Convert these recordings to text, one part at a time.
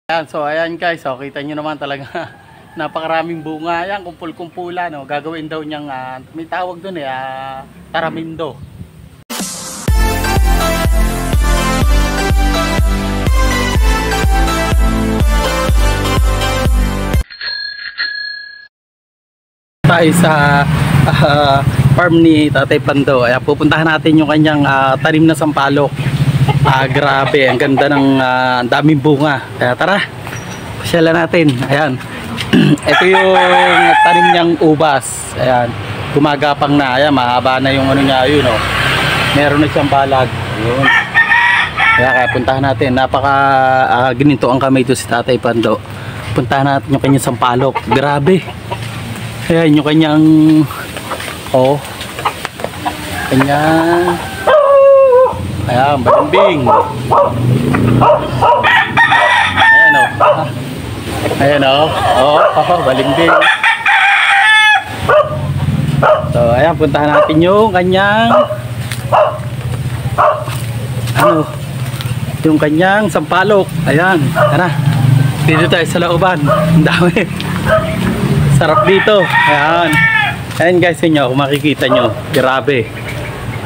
Ayan, so ayan guys, so kita nyo naman talaga napakaraming bunga. Ayan, kumpul-kumpulan, no? Gagawin daw niyang, may tawag dun taramindo. Tayo sa farm ni Tatay Pando. Ayan, pupuntahan natin yung kanyang tanim na sampalok. Grabe, ang ganda ng daming bunga. Kaya tara, pasyalan natin. Ayan. Ito yung tanim niyang ubas. Ayan. Gumagapang na. Ayan, mahaba na yung ano niya. Ayun, oh. Meron na siyang balag. Ayun. Kaya puntahan natin. Napaka gininto ang kamay ito si Tatay Pando. Puntahan natin yung kanyang sampalok. Grabe. Ayan, yung kanyang kanyang ayan, balimbing. Ayan, oh. Ayan, oh. Balimbing. So, ayan, puntahan natin yung kanyang yung kanyang sampalok. Ayan, tara. Dito tayo sa looban. Ang dami. Sarap dito. Ayan. Ayan guys, inyo, kung makikita nyo. Grabe.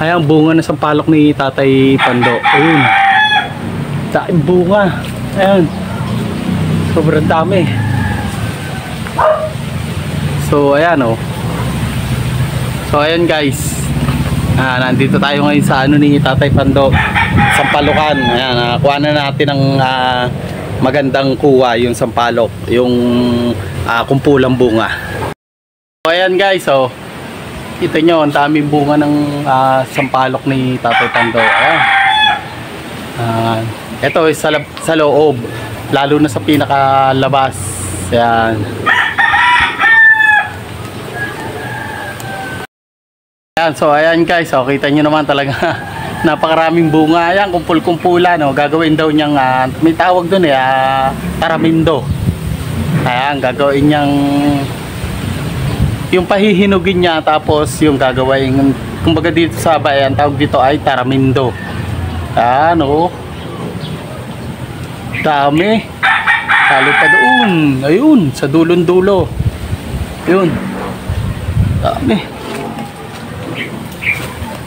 Ayan, bunga na sampalok ni Tatay Pando. Ayun. Daing bunga. Ayan. Sobrang dami. So, ayan, oh. So, ayan guys. Nandito tayo ngayon sa ano ni Tatay Pando. Sampalukan. Ayan, kuha na natin ng magandang kuha yung sampalok. Yung kumpulang bunga. So, ayan guys, oh. Kita nyo, ang daming bunga ng sampalok ni Tatay Pando. Ayan. Ito ay sa loob, lalo na sa pinakalabas. Ayan. Ayan, so ayan guys, so kita nyo naman talaga napakaraming bunga. Ayan, kumpul-kumpulan, no? Gagawin daw niyang, may tawag dun taramindo. Ayan, gagawin niyang yung pahihinugin niya, tapos yung gagawin, kumbaga dito sa bayan, tawag dito ay taramindo. Ano, dami. Talo pa doon. Ayun, sa dulon-dulo. Ayun, dami.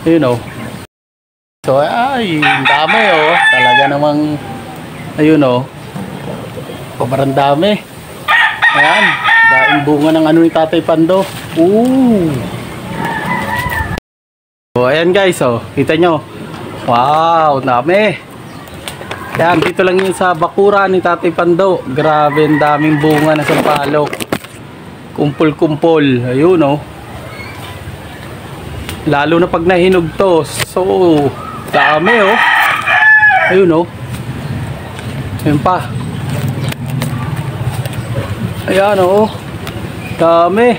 Ayun, oh. So ay, dami, oh. Talaga namang ayun, oh. Sobrang dami. Ayan, daing bunga ng ano ni Tatay Pando. So ayan guys, oh, kita nyo. Wow, dami. Ayan, dito lang yun sa bakura ni Tatay Pando. Grabe, ang daming bunga na sampalok. Kumpul-kumpul. Ayun, oh. Lalo na pag nahinog to. So, dami, oh. Ayun, oh. Ayun pa. Ayan, oh. Dami.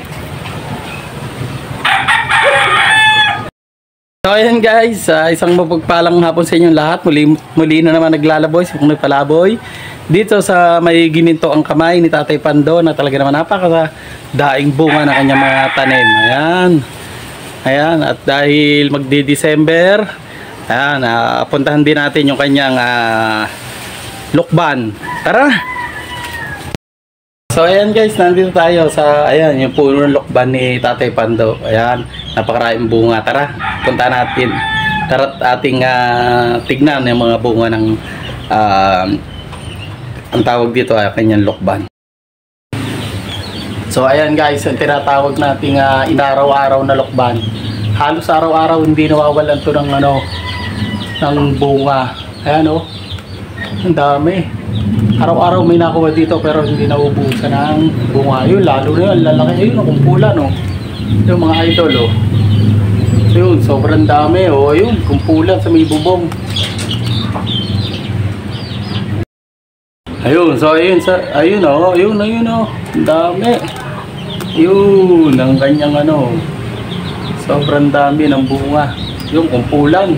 So ayan guys, isang mapagpalang hapon sa inyong lahat. Muli na naman naglalaboy, si Kunoy Palaboy dito sa may gininto ang kamay ni Tatay Pando na talaga naman napakadaing bunga ng kanyang mga tanim. Ayan. Ayan, at dahil magdi-December, ayan, puntahan din natin yung kanyang lukban. Tara! So ayan guys, nandito tayo sa ayan, yung puno ng lukban ni Tatay Pando. Ayan, napakaraming bunga. Tara, punta natin. Tara ating tignan yung mga bunga ng ang tawag dito ay kanyang lukban. So ayan guys, yung tinatawag nating inaraw-araw na lukban. Halos araw-araw hindi nawawalan to ng ng bunga. Ayan, oh. Ang dami. Araw-araw may nakuha dito pero hindi naubusan ng bunga. Yun, lalo na yun, lalaki yun, kumpulan, no? Yung mga idol, oh. Yun, sobrang dami, oh. Yun, kumpulan sa may bubong. Ayun, so ayun, ayun, oh. Ayun, oh. Ang dami. Yun, ang kanyang sobrang dami ng bunga. Yung kumpulan.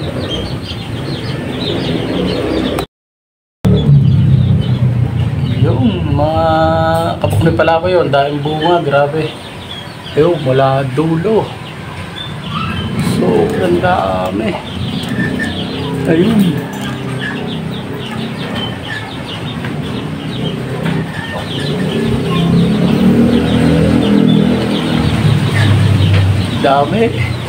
Yung mga kapuknoy pala ko yun, dahil bunga, grabe. Ayun, mula dulo. So, ang dami. Ayun. Dami.